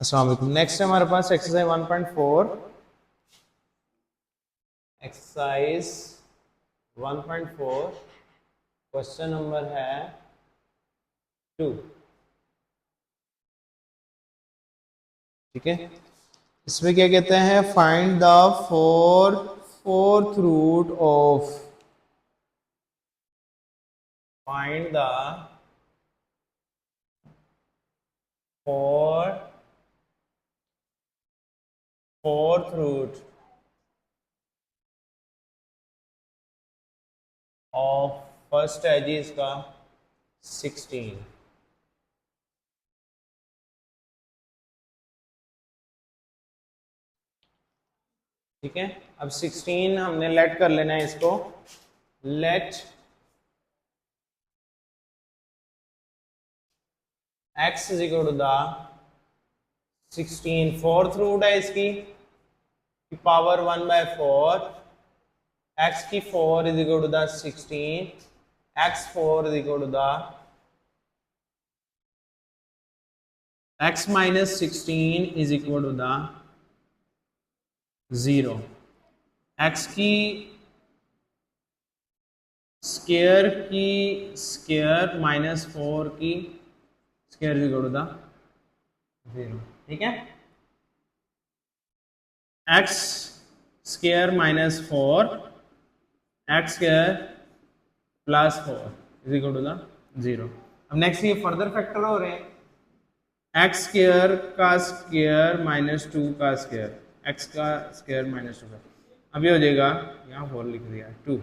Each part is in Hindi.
अस्सलाम वालेकुम। नेक्स्ट है हमारे पास एक्सरसाइज 1.4। एक्सरसाइज 1.4 क्वेश्चन नंबर है 2। ठीक है, इसमें क्या कहते हैं, find the fourth root of, find the fourth root of first है जी इसका 16। ठीक है, अब 16 हमने लेट कर लेना है इसको। Let x is equal to the 16, fourth root है इसकी पावर 1/4, x की 4 is equal to the 16, x4 is equal to the x minus 16 is equal to the 0। x की स्क्वायर माइनस 4 की square is equal to the 0। ठीक है, x square minus 4 x square plus 4 is equal to the 0। अब नेक्स्ट ये फर्दर फैक्टर हो रहे हैं, एक्स स्क्वायर का स्क्वायर माइनस 2 का स्क्वायर, एक्स का स्क्वायर माइनस 2 का, अब ये हो जाएगा, यहाँ 4 लिख दिया 2,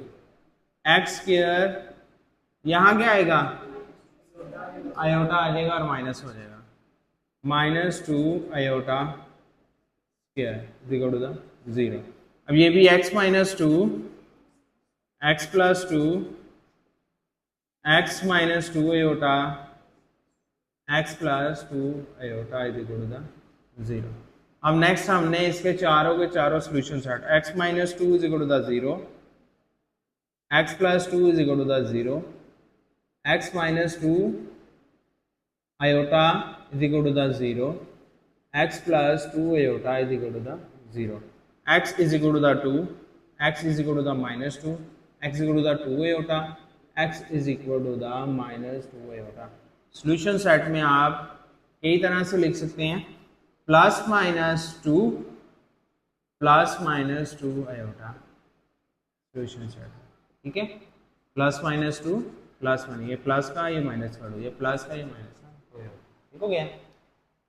एक्स स्क्वायर यहाँ क्या आएगा, आयोटा आ जाएगा और माइनस हो जाएगा, minus 2 iota square equal to the 0। अब ये भी x minus 2, x plus 2, x minus 2 iota x plus 2 iota is equal to the 0। अब नेक्स्ट हमने इसके चारों के चारों solution set, x minus 2 is equal to the 0, x plus 2 is equal to the 0, x minus 2 iota is equal to the 0, x plus 2 iota is equal to the 0, x is equal to the 2, x is equal to the minus 2, x is equal to the 2 iota, x is equal to the minus 2 iota. Solution set में आप कई तरह से लिख सकते हैं, plus minus 2 iota solution set. ठीक है, प्लस माइनस 2 प्लस माइनस, ये प्लस का ये माइनस का, ये प्लस का ये माइनस का, ठीक हो गया।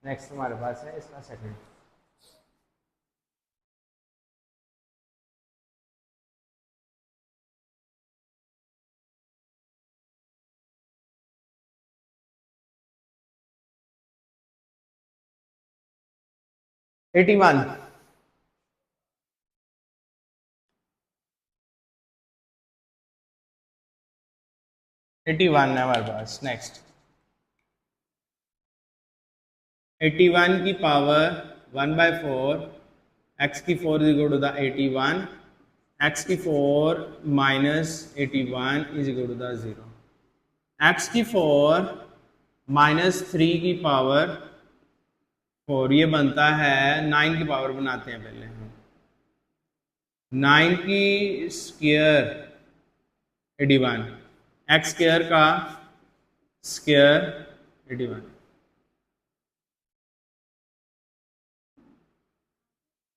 नेक्स्ट हमारे पास है इसका सेकंड। एटी वन है हमारे पास। नेक्स्ट 81 की पावर 1/4, x की 4 is equal to the 81, x की 4 minus 81 is equal to the 0, x की 4 माइनस 3 की पावर 4, ये बनता है 9 की पावर बनाते हैं पहले हम, 9 की स्क्वायर 81, x स्क्वायर का स्क्वायर 81,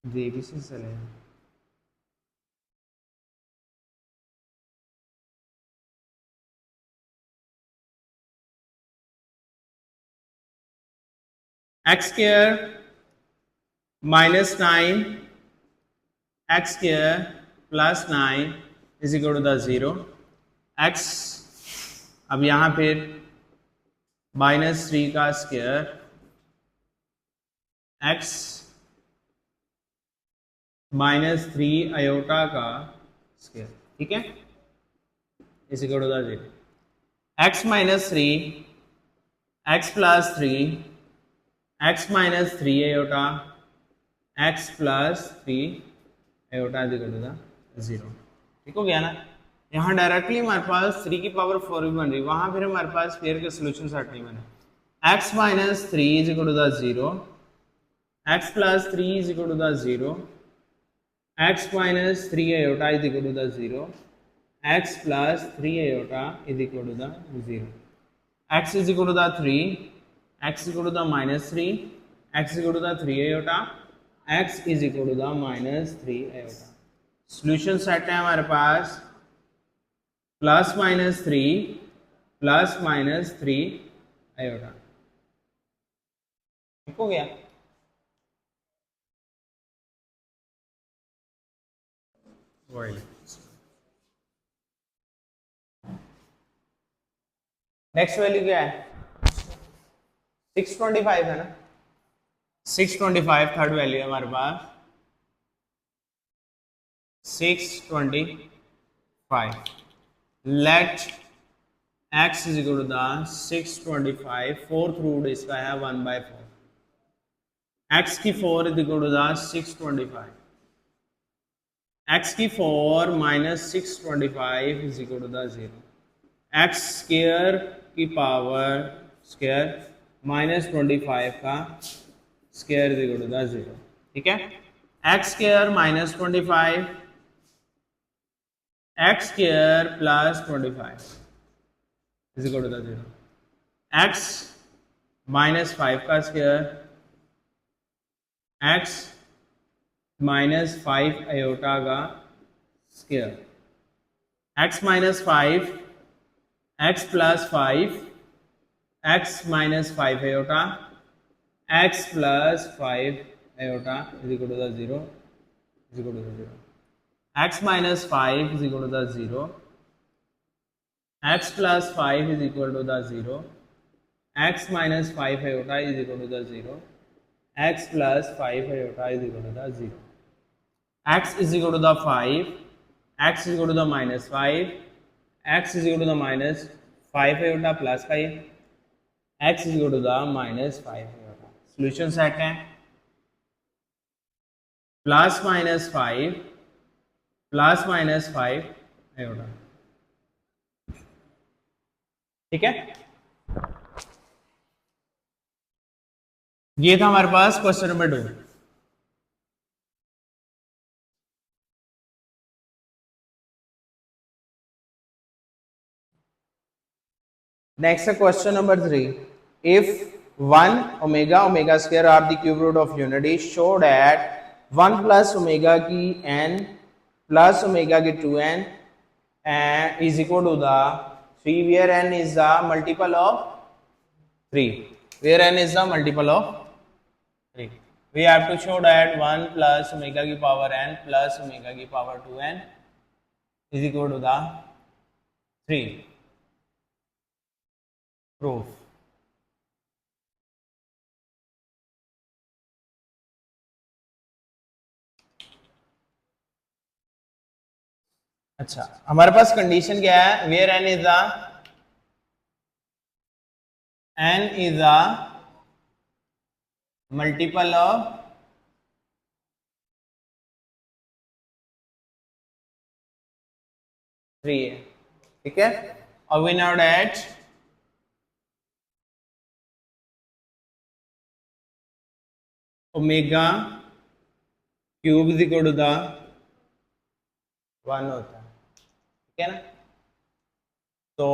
जी भी से चले x square minus 9 x square plus 9 is equal to the 0, x अब यहाँ फिर माइनस 3 का स्क्वायर, x माइनस 3 आयोटा का स्क्वायर, ठीक है, is equal to the 0, x minus 3, x plus 3, x minus 3 iota, x plus 3 iota is equal to the 0। ठीक हो गया ना। यहाँ डायरेक्टली हमारे पास 3 की पावर 4 भी बन रही, वहां फिर हमारे पास पेयर के सोल्यूशन सेट नहीं बने। x minus 3 is equal to the 0, x plus 3 is equal to the 0, x minus 3 iota is equal to the 0, x plus 3 iota is equal to the 0, x is equal to the 3, x is equal to the minus 3, x is equal to the 3 iota, x is equal to the minus 3 iota. Solution set है हमारे पास प्लस माइनस 3 आयोटा। ठीक हो गया। नेक्स्ट वैल्यू क्या है 625 है ना, 625 थर्ड वैल्यू है हमारे पास 625। Let x is equal to the 625, fourth root इसका है 1/4, x की 4 is equal to the 625, x की 4 minus 625 is equal to the 0, x square की पावर स्क्वायर माइनस 25 का square is equal to the 0। ठीक है, x square minus 25, x square plus 25 is equal to the 0, x minus 5 का स्क्वायर, x माइनस 5 आयोटा का square, x minus 5, x plus 5, x minus 5 iota, x plus 5 iota is equal to the 0, is equal to the 0, x minus 5 is equal to the 0, x plus 5 is equal to the 0, x minus 5 iota is equal to the 0, x plus 5 iota is equal to the 0, x is equal to the 5, x is equal to the minus 5, x is equal to the minus 5 iota plus 5, x is equal to the minus 5 iota. Solution set है plus minus 5 plus minus 5 iota. ठीक है, ये था हमारे पास क्वेश्चन नंबर 2। नेक्स्ट है question number 3। If 1 omega omega square are the cube root of unity, show that 1 plus omega की n प्लस ओमेगा की 2n is equal to the 3 where n is the multiple of 3, where n is the multiple of 3. We have to show that 1 plus omega की power n plus omega की power 2n is equal to the 3. Proof. अच्छा, हमारे पास कंडीशन क्या है, where n is the multiple of 3 है। ठीक है, और we know that omega cube is equal to the 1 होता है। ठीक है ना, तो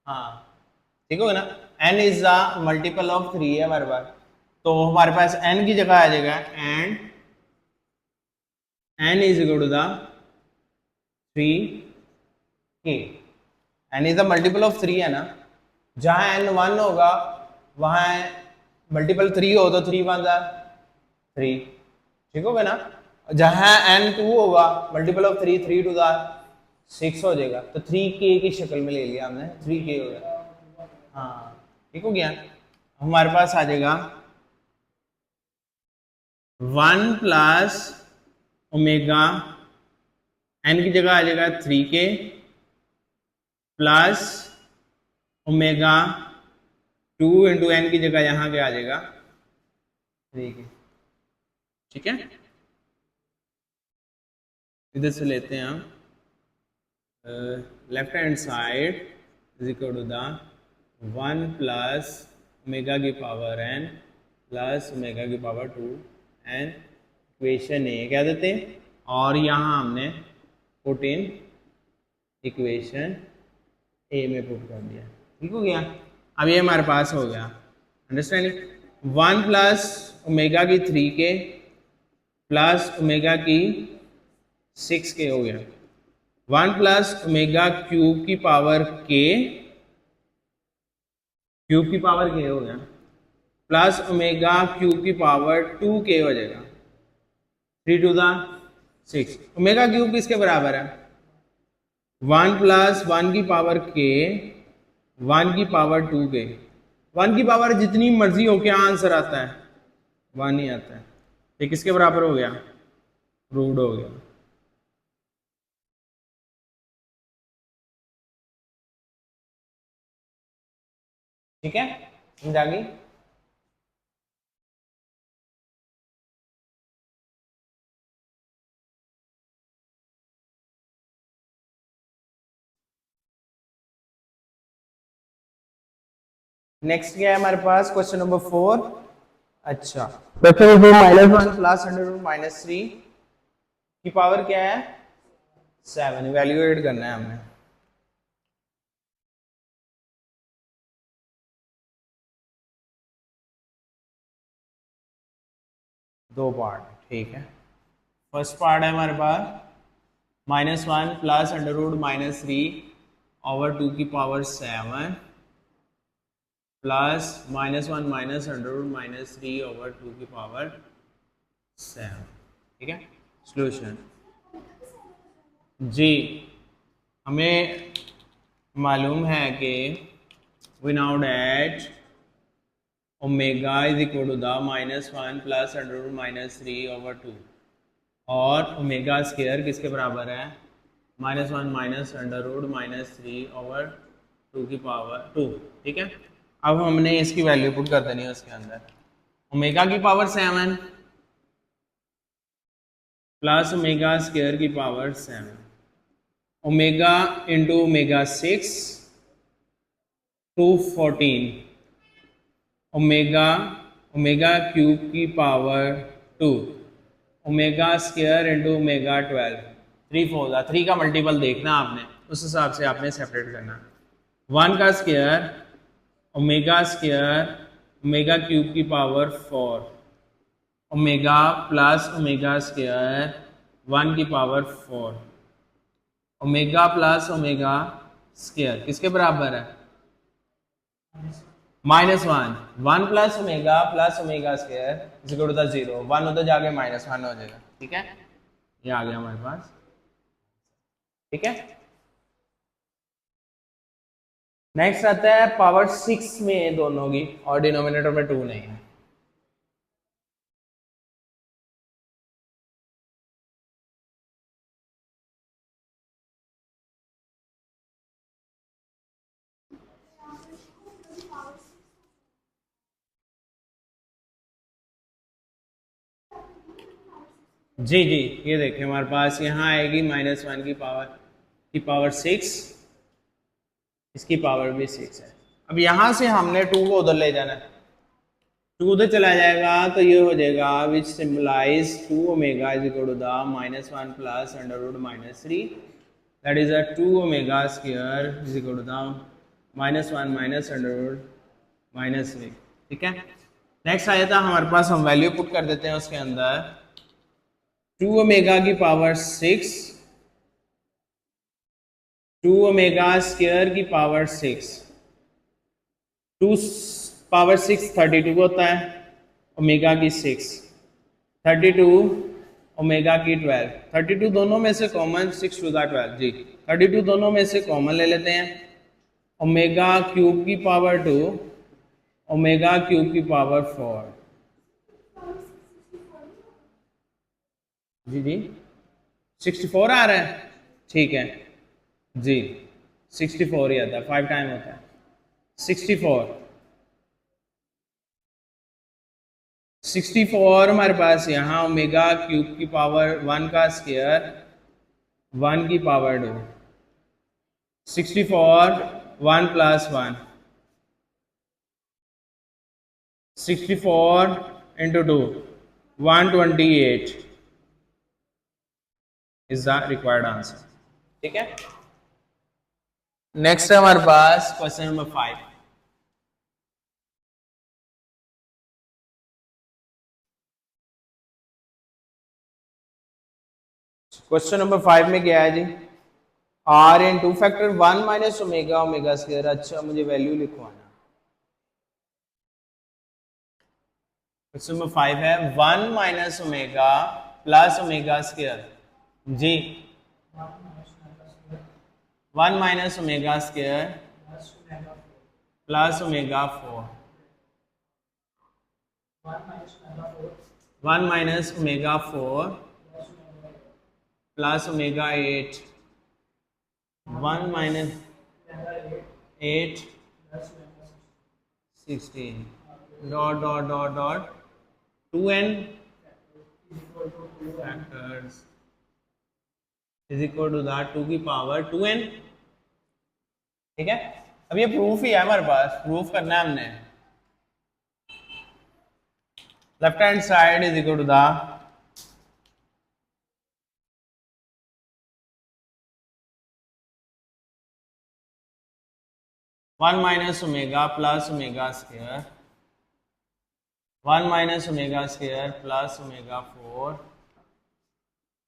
हाँ ठीक होगा ना, n is the multiple of 3 है हमारे पास, तो हमारे पास n की जगह आ जाएगा and n is equal to the 3k। n is the multiple of 3 है ना, जहां n 1 होगा वहां मल्टीपल 3 हो तो 3 1 3। ठीक होगा ना, जहां n 2 होगा मल्टीपल ऑफ 3 3 2 6 हो जाएगा, तो 3k की शक्ल में ले लिया हमने, 3k हो गया। हाँ ठीक हो गया, हमारे पास आ जाएगा 1 प्लस ओमेगा n की जगह आ जाएगा 3k plus omega 2 into n की जगह यहां पे आ जाएगा 3k। ठीक है, इधर से लेते हैं हम left hand side is equal to the 1 plus omega की पावर n प्लस ओमेगा की पावर 2n इक्वेशन ए क्या देते हैं, और यहाँ हमने पुट इन इक्वेशन ए में पुट कर दिया। ठीक हो गया। अब ये हमारे पास हो गया अंडरस्टैंडिंग। 1 प्लस ओमेगा की 3k प्लस ओमेगा की 6k हो गया। 1 प्लस ओमेगा क्यूब की पावर k, क्यूब की पावर k हो गया, प्लस ओमेगा क्यूब की पावर 2k हो जाएगा। 3 टू द 6। ओमेगा क्यूब किसके बराबर है? 1 प्लस 1 की पावर k 1 की पावर 2k। 1 की पावर जितनी मर्जी हो, क्या आंसर आता है? 1 ही आता है। ये किसके बराबर हो गया? रूट हो गया। ठीक है, समझ आ गई? नेक्स्ट क्या है हमारे पास? Question number 4। अच्छा, question number -1 plus under minus 3 की पावर क्या है? 7। इवेल्युएट करना है हमने। दो पार्ट, ठीक है। फर्स्ट पार्ट है हमारे पास -1 plus under root minus 3 over 2 की power 7 plus -1 minus under root minus 3 over 2 की पावर 7। ठीक है, सॉल्यूशन जी। हमें मालूम है कि we know that omega is equal to the -1 plus under root minus 3 over 2, और ओमेगा स्क्वायर किसके बराबर है? -1 minus under root minus 3 over 2 की पावर 2। ठीक है, अब हमने इसकी वैल्यू पुट कर देनी है उसके अंदर। ओमेगा की पावर 7 प्लस ओमेगा स्क्वायर की power 7, omega into omega 6 214, omega omega cube की power 2, omega square into omega 12। 3 4 3 का मल्टीपल देखना आपने, उस हिसाब से आपने सेपरेट करना। 1 का square omega square omega cube की power 4, omega plus omega square 1 की power 4, omega plus omega square किसके बराबर है? -1। 1 plus omega square is equal to the 0। 1 उधर जाके -1 हो जाएगा। ठीक है, ये आ गया हमारे पास। ठीक है, नेक्स्ट आता है पावर 6 में दोनों की, और डिनोमिनेटर में 2 नहीं है। जी जी, ये देखिए हमारे पास यहाँ आएगी -1 की पावर 6, इसकी पावर भी 6 है। अब यहाँ से हमने 2 को उधर ले जाना है। 2 उधर चला जाएगा तो ये हो जाएगा which symbolise 2 omega is equal to the -1 plus under root minus 3, that is a 2 omega square is equal to the -1 minus under root minus 3। ठीक है, नेक्स्ट आया था हमारे पास, हम वैल्यू पुट कर देते हैं उसके अंदर। 2 ओमेगा की पावर 6, 2 ओमेगा स्क्वायर की पावर 6, 2 पावर 6 32 होता है, ओमेगा की 6 32, ओमेगा की 12। 32 दोनों में से कॉमन, 6 टू द 12 जी। 32 दोनों में से कॉमन ले लेते हैं। ओमेगा क्यूब की पावर 2, ओमेगा क्यूब की पावर 4। जी जी, 64 आ रहा है। ठीक है जी, 64 ही आता है, 5 टाइम होता है 64। 64 हमारे पास यहाँ ओमेगा क्यूब की पावर 1 का स्क्वायर 1 की power 2, 64 1 plus 1 64 into 2 128 is the required answer. ठीक है, नेक्स्ट है हमारे पास क्वेश्चन नंबर 5. क्वेश्चन नंबर 5 में क्या है जी, r in two factor 1 minus omega omega square. अच्छा मुझे वैल्यू लिखवाना. क्वेश्चन नंबर 5 है 1 minus omega plus omega square जी. 1 minus omega square plus omega 4. 1 minus omega 4 plus omega 8. 1 minus 8 16 dot dot dot dot 2n factors is equal to that 2 की पावर 2n. ठीक है, अब ये प्रूफ ही है हमारे पास, प्रूफ करना है हमने. Left hand side is equal to the 1 minus omega plus omega square 1 minus omega square plus omega 4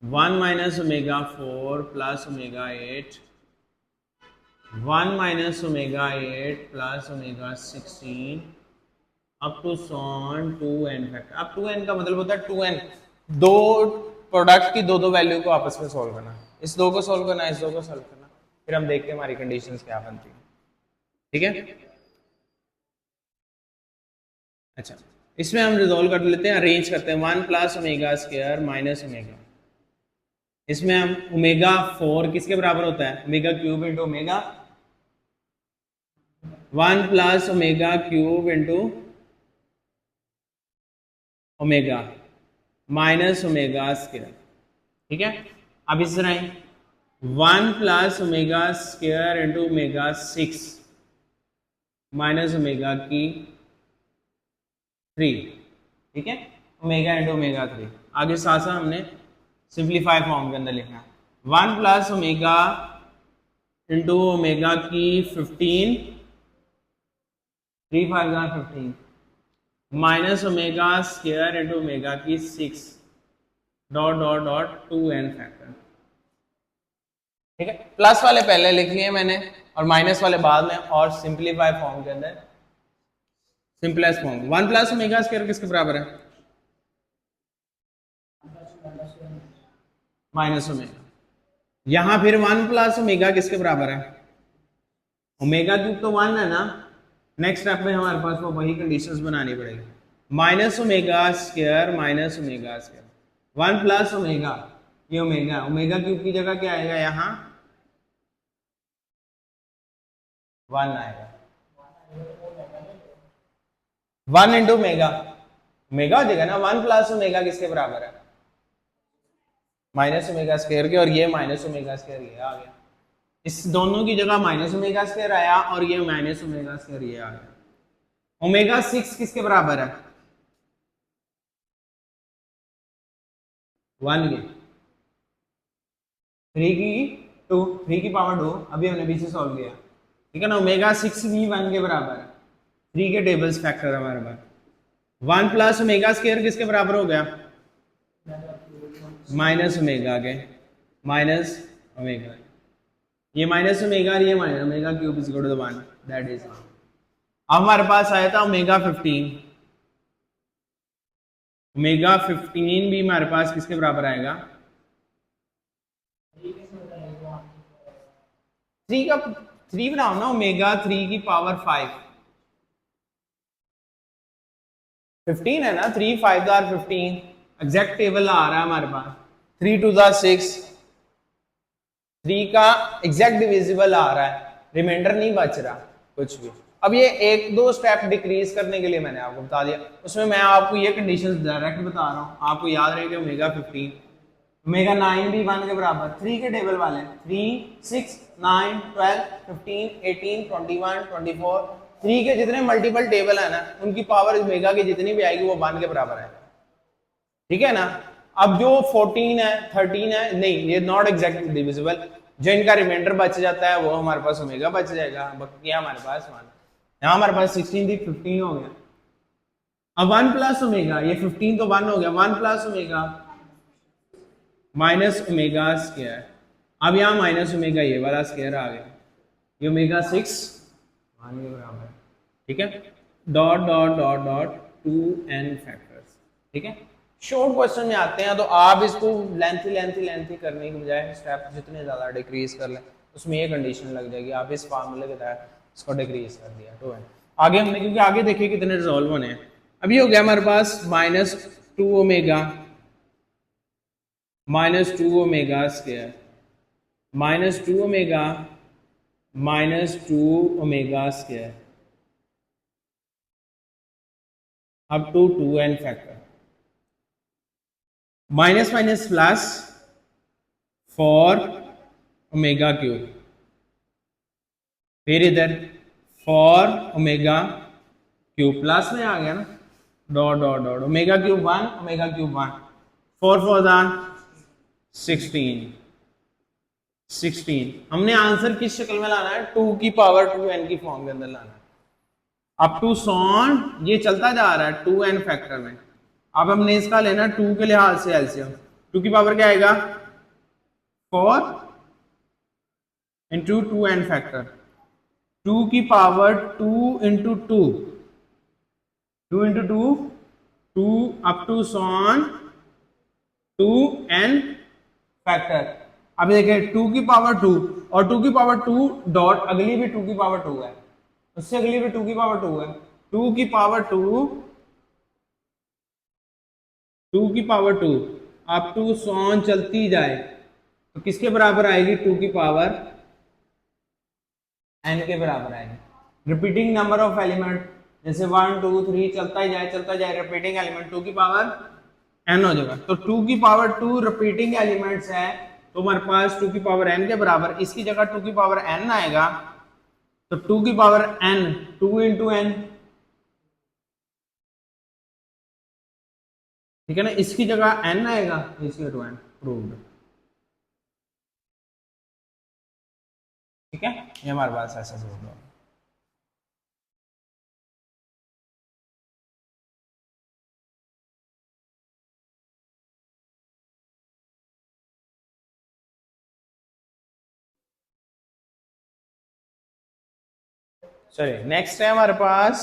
1 minus omega 4 plus omega 8 1 minus omega 8 प्लस ओमेगा 16 अप टू सॉन 2n फैक्टर. अब 2n का मतलब होता है 2n दो प्रोडक्ट की दो वैल्यू को आपस में सॉल्व करना. इस दो को सॉल्व करना, इस दो को सॉल्व करना, फिर हम देखते हैं हमारी कंडीशंस क्या बनती है. ठीक है, अच्छा इसमें हम रिजोल्व कर लेते हैं, अरेंज करते हैं. 1 plus omega square minus omega. इसमें हम ओमेगा 4 किसके बराबर होता है, omega cube into omega. 1 plus omega cube into omega minus omega square. ठीक है, अब इस तरह 1 plus omega square into omega 6 minus omega की 3. ठीक है, ओमेगा इंटू ओमेगा 3. आगे साथ साथ हमने सिंप्लीफाई फॉर्म के अंदर लिखना है. 1 प्लस ओमेगा इंटू ओमेगा की 15 3 5 15 minus omega square into omega की 6 dot dot dot 2n factor. ठीक है, प्लस वाले पहले लिख लिए मैंने और माइनस वाले बाद में, और सिंप्लीफाई फॉर्म के अंदर simplest form. 1 plus omega square किसके बराबर है, माइनस ओमेगा. यहां फिर 1 प्लस ओमेगा किसके बराबर है, ओमेगा क्यूब तो 1 है ना. नेक्स्ट स्टेप में हमारे पास वो वही कंडीशंस बनानी पड़ेगी. Minus omega square minus omega square 1 plus omega, ये ओमेगा, ओमेगा क्यूब की जगह क्या आएगा, यहाँ 1 आएगा. 1 इंटू ओमेगा, ओमेगा हो जाएगा ना. 1 प्लस ओमेगा किसके बराबर है, माइनस ओमेगा स्क्वायर के, और ये माइनस ओमेगा स्क्वायर ये आ गया. इस दोनों की जगह माइनस ओमेगा स्क्वायर आया और ये माइनस ओमेगा स्क्वायर ये आ गया. ओमेगा 6 किसके बराबर है, 1 के 3 की 2 3 की पावर 2. अभी हमने बीच से सॉल्व किया. ठीक है ना, ओमेगा 6 भी 1 के बराबर है. 3 के टेबल्स फैक्टर हमारे पास. 1 प्लस ओमेगा स्क्वायर किसके बराबर हो गया, माइनस ओमेगा के, माइनस ओमेगा, ये माइनस ओमेगा और ये minus omega cube is equal to 1. That is. अब हमारे पास आया था ओमेगा 15. ओमेगा 15 भी हमारे पास किसके बराबर आएगा, 3 का 3 बनाओ ना, ओमेगा 3 की पावर 5. 15 है ना, 3 5 15. एग्जैक्ट टेबल आ रहा है हमारे पास. 3 2 6, 3 का एग्जैक्ट डिविजिबल आ रहा है, रिमाइंडर नहीं बच रहा कुछ भी. अब ये एक दो स्टेप डिक्रीज करने के लिए मैंने आपको बता दिया. उसमें मैं आपको ये कंडीशंस डायरेक्ट बता रहा हूँ. आपको याद रहेगा ओमेगा 15, ओमेगा 9 भी 1 के बराबर. 3 के टेबल वाले 3 6 9, 12, 15, 18, 21, 24, 3 के जितने मल्टीपल टेबल है ना उनकी पावर ओमेगा की जितनी भी आएगी वो 1 के बराबर है, ठीक है ना। अब जो 14 है 13 है नहीं, ये नॉट एग्जैक्टली डिविजिबल, जो इनका रिमाइंडर बच जाता है वो हमारे पास ओमेगा बच जाएगा, बाकी हमारे पास 1, यहाँ हमारे पास 16 थी 15 हो गया। अब 1 प्लस ओमेगा, ये 15 तो 1 हो गया, 1 plus omega minus omega square, अब यहाँ माइनस ओमेगा ये वाला स्क्वायर आ गया, ये ओमेगा 6 1 के बराबर है, ठीक है। Dot dot dot dot 2n factors, ठीक है। शॉर्ट क्वेश्चन में आते हैं तो आप इसको लेंथी करने की बजाय स्टेप जितने ज़्यादा डिक्रीज कर लें उसमें ये कंडीशन लग जाएगी, आप इस फार्मूले के तहत इसको डिक्रीज कर दिया तो है। आगे हमने क्योंकि आगे देखिए कितने रिजॉल्व होने हैं। अभी हो गया हमारे पास -2 omega -2 omega square -2 omega -2 omega square up to 2n factor, minus minus plus for omega cube, फिर इधर फॉर ओमेगा क्यूब प्लस में आ गया ना, dot dot dot omega cube 1 omega cube 1 4 4 16 हमने आंसर किस शक्ल में लाना है, 2 की पावर 2n की फॉर्म के अंदर लाना है। अप टू सॉन ये चलता जा रहा है 2n फैक्टर में, अब हमने इसका लेना 2 के लिहाज से एलसीएम, 2 की पावर क्या आएगा 4 इंटू 2n फैक्टर, 2 की power 2 into 2 into 2 up to सॉन 2n फैक्टर। अब देखिए 2 की पावर 2 और 2 की पावर 2 डॉट अगली भी 2 की पावर 2 है, उससे अगली भी 2 की पावर 2 है, 2 की पावर 2 अप टू सॉन चलती जाए तो किसके बराबर आएगी, 2 की पावर n के बराबर आएगी। रिपीटिंग नंबर ऑफ एलिमेंट जैसे 1 2 3 चलता ही जाए रिपीटिंग एलिमेंट 2 की पावर n हो जाएगा, तो 2 की पावर 2 रिपीटिंग एलिमेंट्स है तो हमारे पास 2 की पावर n के बराबर, इसकी जगह 2 की पावर n आएगा, तो 2 की पावर n 2 इंटू n, ठीक है ना, इसकी जगह n आएगा, इसकी जगह 2n प्रूव्ड, ठीक है। ये हमारे पास ऐसा सोच लो। चलिए नेक्स्ट है हमारे पास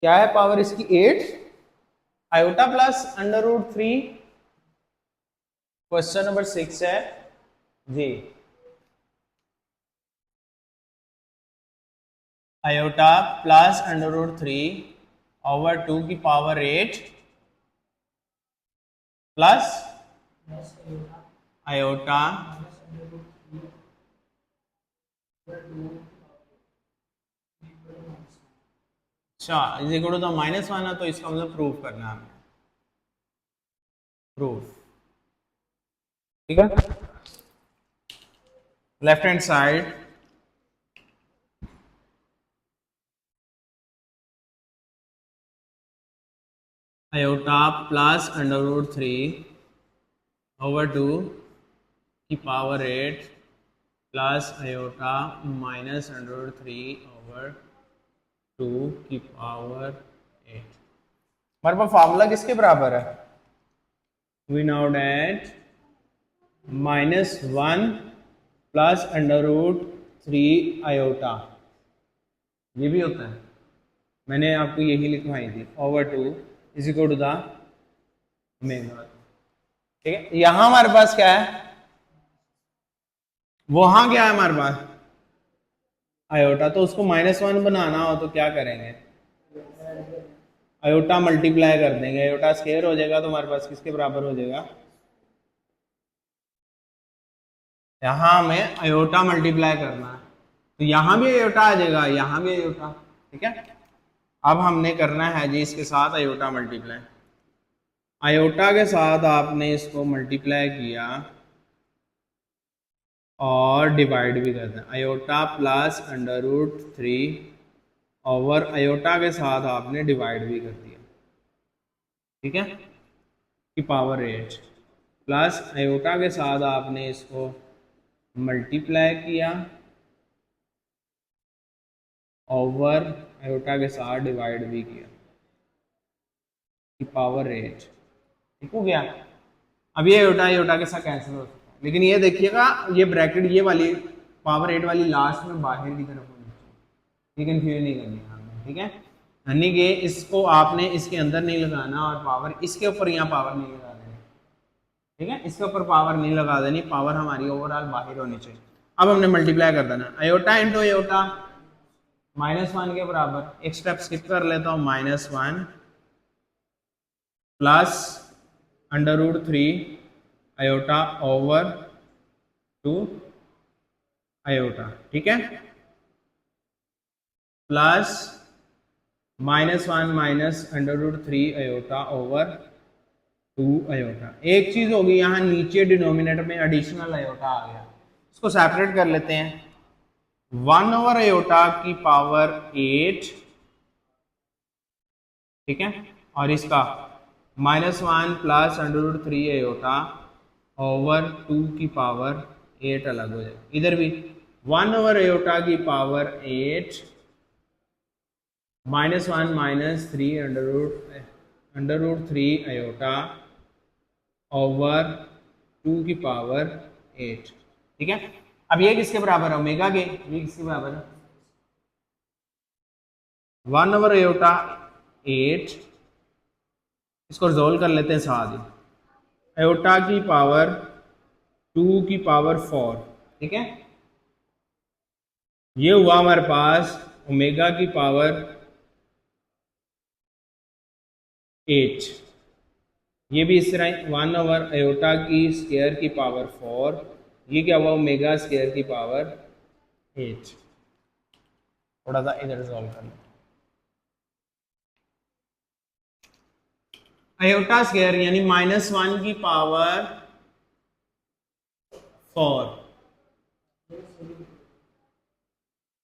क्या है, पावर इसकी 8 आयोटा प्लस √3, क्वेश्चन नंबर 6 है जी, आयोटा प्लस √3 ओवर 2 की पावर 8 प्लस आयोटा अच्छा इज इक्वल टू द -1 है तो इसका मतलब प्रूव करना है हमें, प्रूफ, ठीक है। Left hand side iota plus √3 over 2 की power 8 plus iota minus √3 over 2 की पावर 8, हमारे पास फार्मूला किसके बराबर है, we know that -1 plus √3 iota, ये भी होता है, मैंने आपको यही लिखवाई थी, over 2 is equal to the omega, ठीक है। यहां हमारे पास क्या है, वहां क्या है हमारे पास आयोटा, तो उसको -1 बनाना हो तो क्या करेंगे, आयोटा मल्टीप्लाई कर देंगे, आयोटा स्क्वायर हो जाएगा तो हमारे पास किसके बराबर हो जाएगा, यहां हमें आयोटा मल्टीप्लाई करना है तो यहां भी आयोटा आ जाएगा, यहां भी आयोटा, ठीक है। अब हमने करना है जी इसके साथ आयोटा मल्टीप्लाई, आयोटा के साथ आपने इसको मल्टीप्लाई किया और डिवाइड भी करते हैं, iota plus under root 3 over iota के साथ आपने डिवाइड भी कर दिया, ठीक है, की पावर 8 प्लस आयोटा के साथ आपने इसको मल्टीप्लाई किया ओवर आयोटा के साथ डिवाइड भी किया की पावर 8, ठीक हो गया। अब ये आयोटा के साथ कैंसिल हो सकता है, लेकिन ये देखिएगा ये ब्रैकेट ये वाली पावर 8 वाली लास्ट में बाहर की तरफ होनी चाहिए, ये कंफ्यूज नहीं करनी है हमें, ठीक है, यानी कि इसको आपने इसके अंदर नहीं लगाना और पावर इसके ऊपर यहाँ पावर नहीं लगा देनी, ठीक है, इसके ऊपर पावर नहीं लगा देनी, पावर हमारी ओवरऑल बाहर होनी चाहिए। अब हमने मल्टीप्लाई कर देना, आयोटा इंटू आयोटा -1 के बराबर, एक स्टेप स्किप कर लेता हूँ, -1 plus under root 3 iota over 2 iota, ठीक है, plus -1 minus under root 3 iota over 2 iota. एक चीज होगी यहाँ नीचे डिनोमिनेटर में एडिशनल आयोटा आ गया, इसको सेपरेट कर लेते हैं, 1 ओवर आयोटा की पावर 8, ठीक है, और इसका -1 plus under root 3 iota over 2 की पावर 8 अलग हो जाए, इधर भी 1 ओवर आयोटा की power 8 -1 minus 3 under root 3 iota over 2 की पावर 8, ठीक है। अब ये किसके बराबर है, ओमेगा के, ये किसके बराबर है, 1 ओवर आयोटा 8, इसको रिजोल्व कर लेते हैं साथ ही, आयोटा की पावर 2 की पावर 4, ठीक है, ये हुआ हमारे पास ओमेगा की पावर 8, ये भी इस तरह 1 ओवर आयोटा की स्क्वायर की पावर 4, ये क्या हुआ ओमेगा स्क्वायर की पावर 8, थोड़ा सा इधर सॉल्व कर लो, आयोटा स्क्वायर यानी -1 की पावर 4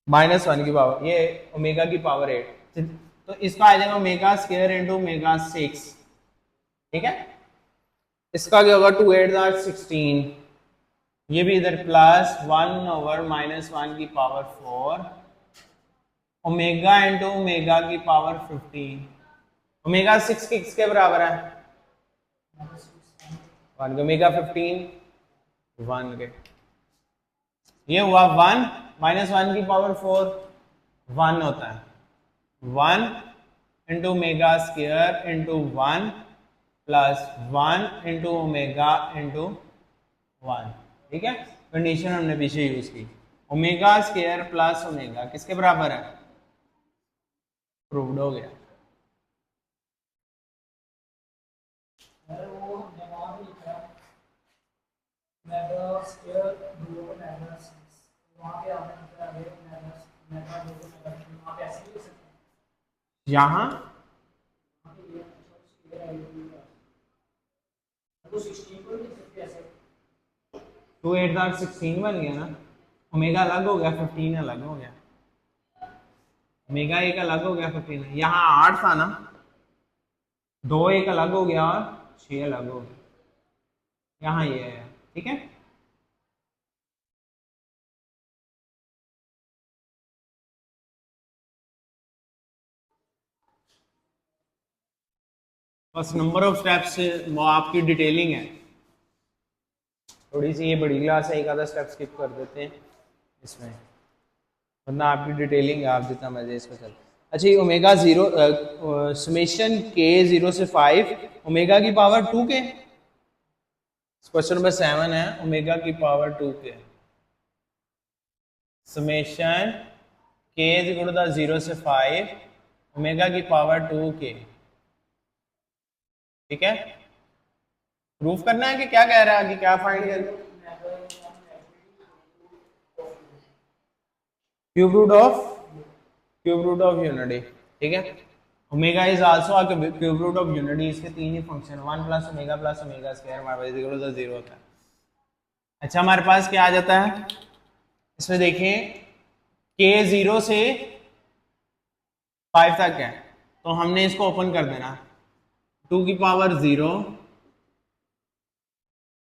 -1 की पावर, ये ओमेगा की पावर 8, तो इसका आ जाएगा ओमेगा स्क्वायर इंटू ओमेगा 6, ठीक है, इसका क्या होगा 2 8 16, ये भी इधर प्लस 1 ओवर -1 की पावर 4 ओमेगा इंटू ओमेगा की पावर 15, ओमेगा 6 किसके बराबर है 1 के, ओमेगा 15 1 के, ये हुआ 1 -1 की पावर 4 1 होता है, 1 into omega square into 1 plus 1 into omega into 1, ठीक है, कंडीशन हमने पीछे यूज की, ओमेगा स्क्वायर प्लस ओमेगा किसके बराबर है, प्रूव्ड हो गया। यहाँ 2 8 16 बन गया ना, ओमेगा अलग हो गया 15 अलग हो गया, ओमेगा एक अलग हो गया 15, यहाँ 8 था ना, 2 एक अलग हो गया और 6 अलग हो गया, यहाँ ये है, ठीक है, बस नंबर ऑफ स्टेप्स वो आपकी डिटेलिंग है, थोड़ी सी ये बड़ी क्लास है, एक आधा स्टेप स्किप कर देते हैं इसमें, वरना आपकी डिटेलिंग आप जितना मर्जी इसको चल। अच्छा ये ओमेगा 0 समेशन के 0 से 5 ओमेगा की पावर 2 के, क्वेश्चन नंबर 7 है ओमेगा की पावर 2 के, समेशन के 0 से 5 ओमेगा की पावर 2 के, ठीक है, प्रूफ करना है कि क्या कह रहा है कि क्या फाइंड कर, क्यूब रूट ऑफ यूनिटी, ठीक है, omega is also a cube root of unity, इसके तीन ही फंक्शन 1 प्लस ओमेगा स्क्वायर हमारे पास 0 होता है। अच्छा हमारे पास क्या आ जाता है इसमें, देखें k 0 से 5 तक है, तो हमने इसको ओपन कर देना 2 की पावर 0,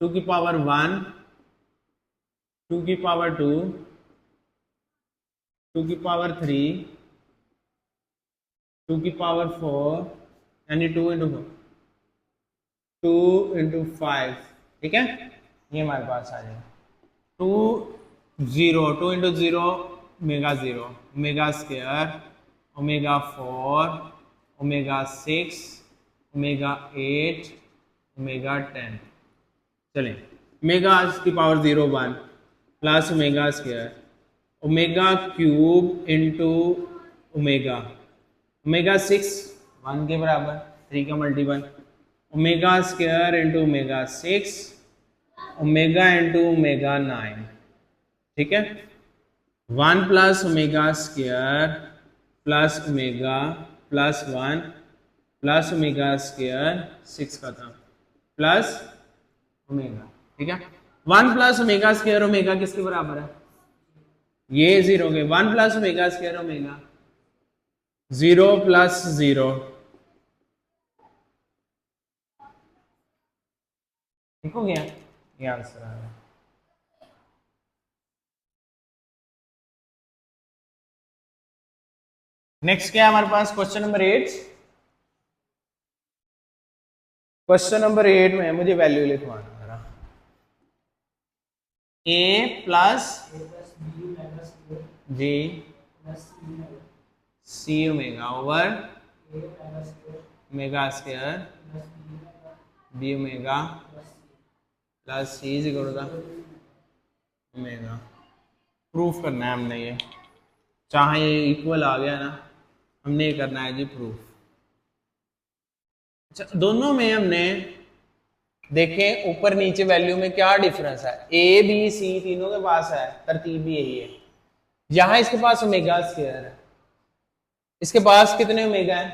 2 की पावर 1, 2 की पावर 2, 2 की पावर 3, 2 की पावर 4, यानी 2 इंटू 4, 2 इंटू 5, ठीक है, ये हमारे पास आ जाएगा 2 0, 2 into 0 omega 0, omega square, omega 4, omega 6, omega 8, omega 10। चलें, ओमेगा की power 0 1 plus omega square, omega cube into omega, omega 6 1 के बराबर, 3 का multiple, omega square into omega 6, omega into omega 9, ठीक है, 1 plus omega square plus omega plus 1 plus omega square 6 खत्म प्लस ओमेगा, ठीक है, 1 प्लस ओमेगा स्क्वायर ओमेगा किसके बराबर है, ये 0 के, 1 plus omega square omega 0 plus 0, ठीक हो गया, ये आंसर आ गया। नेक्स्ट क्या है हमारे पास, क्वेश्चन नंबर 8। क्वेश्चन नंबर 8 में मुझे वैल्यू लिखवाना जरा, a प्लस जी c omega over omega square b omega plus C is equal to omega. Proof करना है हमने ये, चाहे ये इक्वल आ गया ना, हमने ये करना है जी प्रूफ। अच्छा दोनों में हमने देखें ऊपर नीचे वैल्यू में क्या डिफरेंस है, ए बी सी तीनों के पास है, तरतीब भी यही है। यहां इसके पास ओमेगा स्क्वायर है, इसके पास कितने ओमेगा है,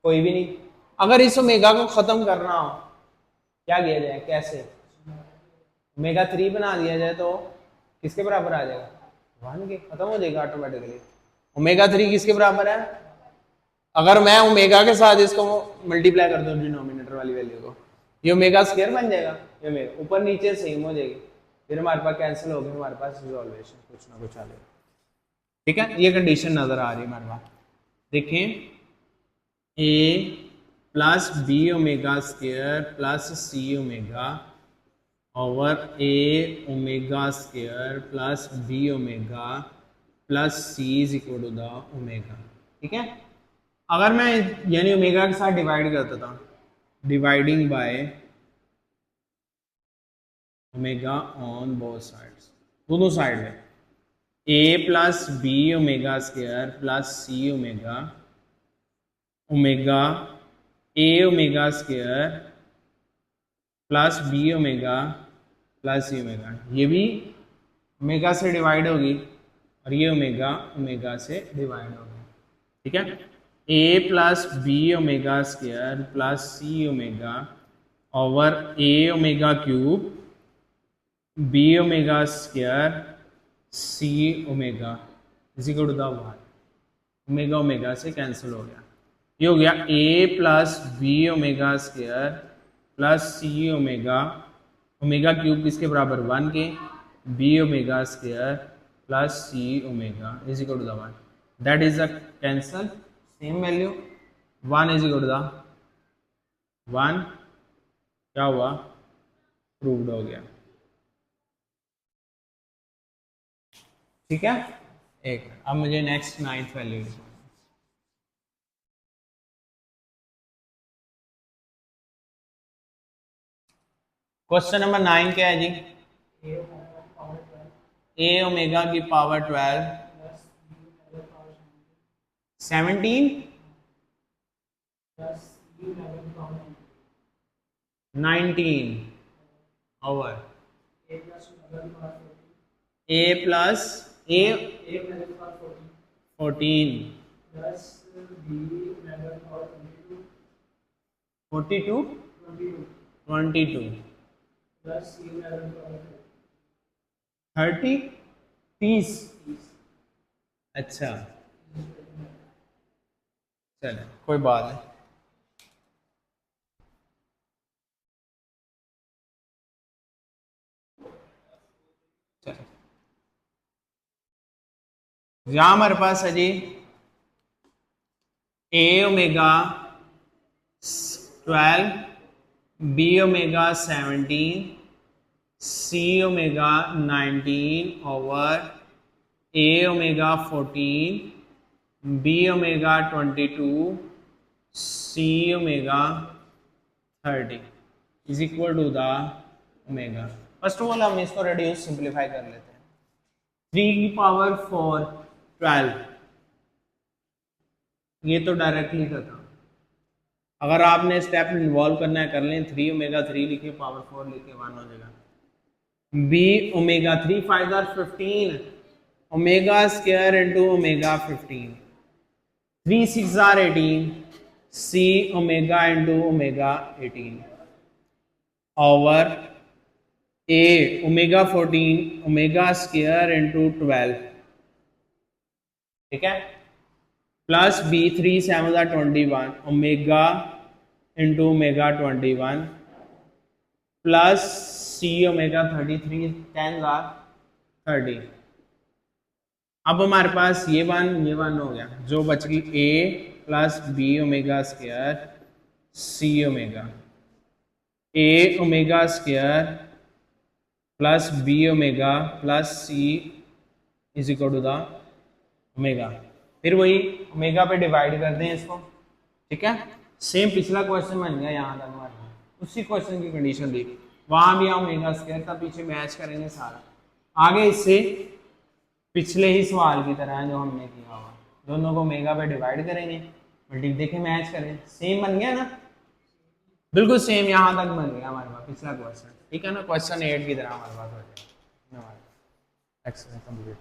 कोई भी नहीं। अगर इस ओमेगा को खत्म करना हो क्या किया जाए, कैसे, ओमेगा 3 बना दिया जाए तो किसके बराबर आ जाएगा, 1 के, खत्म हो जाएगा ऑटोमेटिकली। ओमेगा 3 किसके बराबर है, अगर मैं ओमेगा के साथ इसको मल्टीप्लाई कर दूं डिनोमिनेटर वाली वैल्यू को, ये ओमेगा स्क्वायर बन जाएगा, ये ओमेगा ऊपर नीचे सेम हो जाएगी, फिर हमारे पास कैंसिल हो गया, हमारे पास रिजॉल्वेशन कुछ ना कुछ आ जाएगा, ठीक है। ये कंडीशन नजर आ रही है हमारे पास, देखें A plus B omega square plus C omega over A omega square plus B omega plus C is equal to the omega, ठीक है। अगर मैं यानी ओमेगा के साथ डिवाइड करता था, dividing by omega on both sides, दोनों साइड में A plus B omega square plus C omega omega A omega square plus B omega plus C omega, ये भी ओमेगा से डिवाइड होगी और ये ओमेगा ओमेगा से डिवाइड होगी, ठीक है। A plus B omega square plus C omega over A omega cube B omega square C omega is equal to the 1, omega omega से कैंसिल हो गया, ये हो गया A plus B omega square plus C omega, omega cube किसके बराबर 1 के, B omega square plus C omega is equal to the 1, that is the cancel, same value 1 is equal to the 1, क्या हुआ, प्रूव्ड हो गया, ठीक है। एक अब मुझे नेक्स्ट 9th वैल्यू लिखना, क्वेश्चन नंबर 9 क्या है जी, ए ओमेगा की पावर 12 17 19 ओवर ए प्लस ए 14 42 22 22 22 30 30। अच्छा चले कोई बात नहीं। चलो यहां हमारे पास है जी A omega 12, B omega 17, C omega 19 over A omega 14, B omega 22, C omega 30 is equal to the omega. First of all हम इसको रेड्यूस सिंप्लीफाई कर लेते हैं। 3 की पावर 4 12, ये तो डायरेक्टली था। अगर आपने स्टेप इन्वॉल्व करना है कर लें। 3 ओमेगा 3 लिखे, पावर 4 लिखे, 1 हो जाएगा। B omega 3 5 R 15, omega square into omega 15, 3 6 R 18, C omega into omega 18 over A omega 14 omega square into 12, ठीक है, plus B 3 7 21 omega into omega 21 plus C omega 33 10 30। अब हमारे पास ये वन हो गया, जो बच गई A plus B omega square C omega, A omega square plus B omega plus C is equal to the omega. फिर वही ओमेगा पे डिवाइड कर दें इसको, ठीक है। सेम पिछला क्वेश्चन बन गया यहाँ तक हमारा, उसी क्वेश्चन की कंडीशन दी, वहां भी ओमेगा स्क्वायर था, पीछे मैच करेंगे सारा। आगे इससे पिछले ही सवाल की तरह जो हमने किया हुआ, दोनों को ओमेगा पे डिवाइड करेंगे, मल्टी देखें मैच करें, सेम बन गया ना, बिल्कुल सेम यहाँ तक बन गया हमारे पास पिछला क्वेश्चन, ठीक है ना। क्वेश्चन 8 की तरह हमारे पास हो जाएगा। Exercise complete.